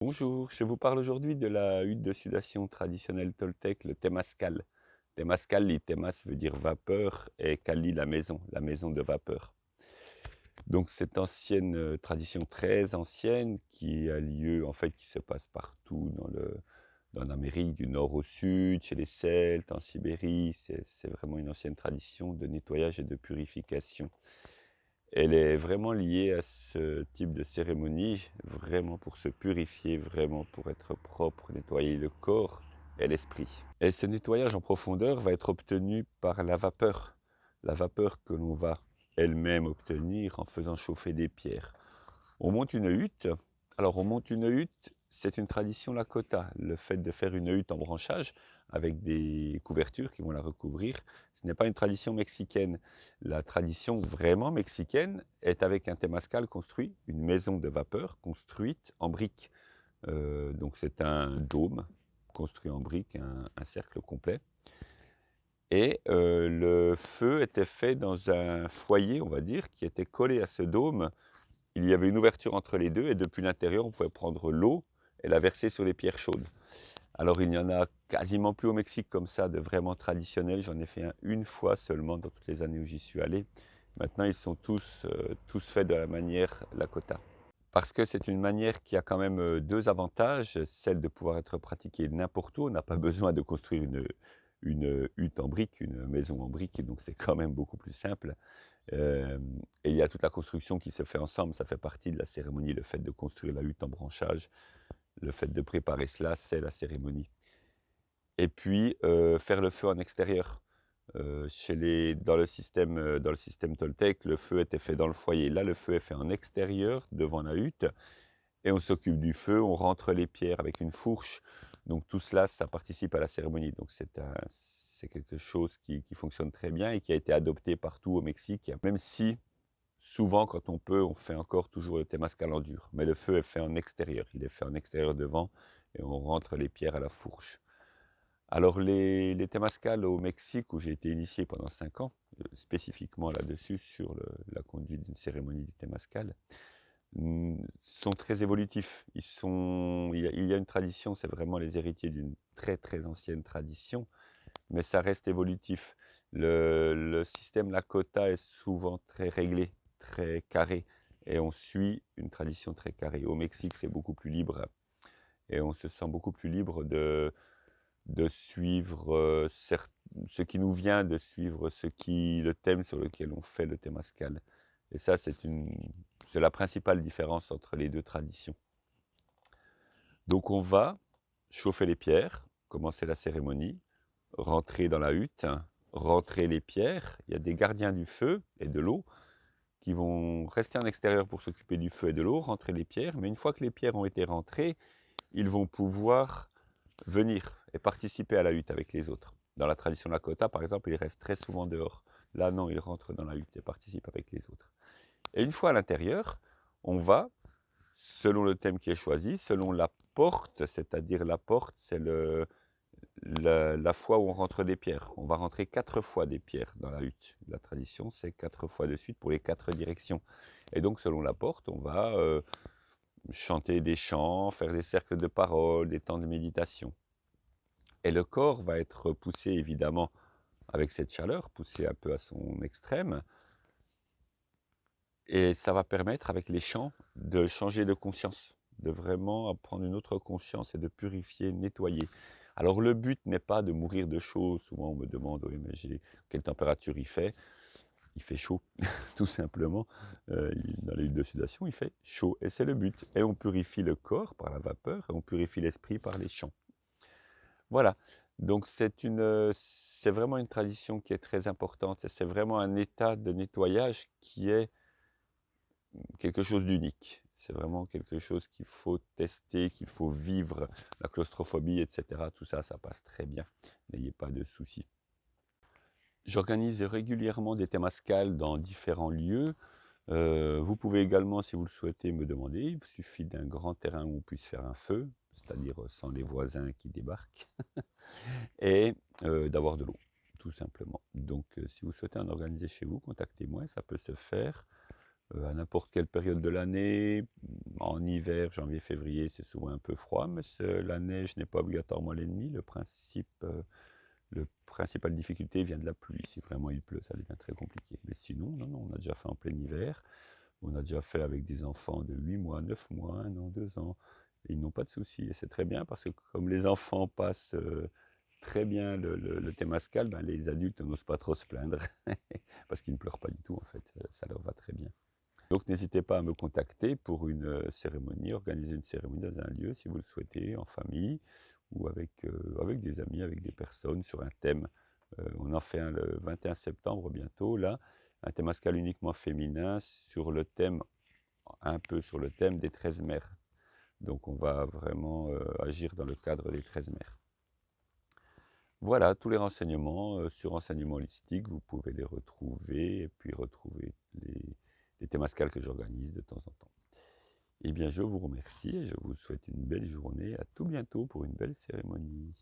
Bonjour, je vous parle aujourd'hui de la hutte de sudation traditionnelle toltèque, le Temazcal. Temazcal, temas veut dire vapeur et Kali la maison de vapeur. Donc cette ancienne tradition très ancienne qui a lieu, en fait, qui se passe partout dans l'Amérique du Nord au Sud, chez les Celtes, en Sibérie, c'est vraiment une ancienne tradition de nettoyage et de purification. Elle est vraiment liée à ce type de cérémonie, vraiment pour se purifier, vraiment pour être propre, nettoyer le corps et l'esprit. Et ce nettoyage en profondeur va être obtenu par la vapeur que l'on va elle-même obtenir en faisant chauffer des pierres. On monte une hutte. Alors on monte une hutte, c'est une tradition Lakota, le fait de faire une hutte en branchage avec des couvertures qui vont la recouvrir. Ce n'est pas une tradition mexicaine. La tradition vraiment mexicaine est avec un temazcal construit, une maison de vapeur construite en briques. Donc c'est un dôme construit en briques, un cercle complet. Et le feu était fait dans un foyer, on va dire, qui était collé à ce dôme. Il y avait une ouverture entre les deux et depuis l'intérieur, on pouvait prendre l'eau et la verser sur les pierres chaudes. Alors il n'y en a quasiment plus au Mexique comme ça, de vraiment traditionnel. J'en ai fait un une fois seulement dans toutes les années où j'y suis allé. Maintenant, ils sont tous faits de la manière Lakota. Parce que c'est une manière qui a quand même deux avantages. Celle de pouvoir être pratiquée n'importe où. On n'a pas besoin de construire une hutte en briques, une maison en briques, donc c'est quand même beaucoup plus simple. Et il y a toute la construction qui se fait ensemble, ça fait partie de la cérémonie, le fait de construire la hutte en branchage, le fait de préparer cela, c'est la cérémonie. Et puis, faire le feu en extérieur. Dans le système toltèque, le feu était fait dans le foyer. Là, le feu est fait en extérieur, devant la hutte, et on s'occupe du feu, on rentre les pierres avec une fourche. Donc tout cela, ça participe à la cérémonie. Donc c'est quelque chose qui fonctionne très bien et qui a été adopté partout au Mexique, même si souvent, quand on peut, on fait encore toujours le temazcal en dur. Mais le feu est fait en extérieur. Il est fait en extérieur devant et on rentre les pierres à la fourche. Alors, les temazcals au Mexique, où j'ai été initié pendant 5 ans, spécifiquement là-dessus, sur la conduite d'une cérémonie du temazcal, sont très évolutifs. Il y a une tradition, c'est vraiment les héritiers d'une très très ancienne tradition, mais ça reste évolutif. Le système Lakota est souvent très réglé, très carré, et on suit une tradition très carrée. Au Mexique, c'est beaucoup plus libre, et on se sent beaucoup plus libre de suivre ce qui nous vient, de suivre le thème sur lequel on fait le temazcal. Et ça, c'est la principale différence entre les deux traditions. Donc on va chauffer les pierres, commencer la cérémonie, rentrer dans la hutte, rentrer les pierres. Il y a des gardiens du feu et de l'eau qui vont rester en extérieur pour s'occuper du feu et de l'eau, rentrer les pierres. Mais une fois que les pierres ont été rentrées, ils vont pouvoir venir et participer à la hutte avec les autres. Dans la tradition Lakota, par exemple, ils restent très souvent dehors. Là, non, ils rentrent dans la hutte et participent avec les autres. Et une fois à l'intérieur, on va, selon le thème qui est choisi, selon la porte, c'est-à-dire la porte, c'est la fois où on rentre des pierres. On va rentrer 4 fois des pierres dans la hutte. La tradition, c'est 4 fois de suite pour les 4 directions. Et donc, selon la porte, on va chanter des chants, faire des cercles de parole, des temps de méditation. Et le corps va être poussé, évidemment, avec cette chaleur, poussé un peu à son extrême. Et ça va permettre, avec les chants, de changer de conscience, de vraiment prendre une autre conscience et de purifier, nettoyer. Alors le but n'est pas de mourir de chaud. Souvent on me demande, oui, mais quelle température il fait? Il fait chaud, tout simplement. Dans les huttes de sudation, il fait chaud. Et c'est le but. Et on purifie le corps par la vapeur et on purifie l'esprit par les chants. Voilà. Donc c'est vraiment une tradition qui est très importante. Et c'est vraiment un état de nettoyage qui est quelque chose d'unique. C'est vraiment quelque chose qu'il faut tester, qu'il faut vivre. La claustrophobie, etc. Tout ça, ça passe très bien. N'ayez pas de soucis. J'organise régulièrement des temazcals dans différents lieux. Vous pouvez également, si vous le souhaitez, me demander. Il suffit d'un grand terrain où on puisse faire un feu, c'est-à-dire sans les voisins qui débarquent, et d'avoir de l'eau, tout simplement. Donc, si vous souhaitez en organiser chez vous, contactez-moi, ça peut se faire. à n'importe quelle période de l'année. En hiver, janvier, février, c'est souvent un peu froid, mais la neige n'est pas obligatoirement l'ennemi. Le principale difficulté vient de la pluie. Si vraiment il pleut, ça devient très compliqué. Mais sinon, non, non, on a déjà fait en plein hiver. On a déjà fait avec des enfants de 8 mois, 9 mois, 1 an, 2 ans. Et ils n'ont pas de soucis. Et c'est très bien parce que comme les enfants passent très bien le Témascal, ben, les adultes n'osent pas trop se plaindre parce qu'ils ne pleurent pas du tout en fait. Ça leur va très bien. Donc n'hésitez pas à me contacter pour une cérémonie, organiser une cérémonie dans un lieu si vous le souhaitez, en famille ou avec des amis, avec des personnes sur un thème. On en fait un le 21 septembre bientôt, là, un Témascal uniquement féminin sur le thème, un peu sur le thème des 13 mères. Donc on va vraiment agir dans le cadre des 13 mères. Voilà, tous les renseignements sur Enseignement Holistique, vous pouvez les retrouver et puis retrouver les Témascals que j'organise de temps en temps. Eh bien, je vous remercie et je vous souhaite une belle journée. À tout bientôt pour une belle cérémonie.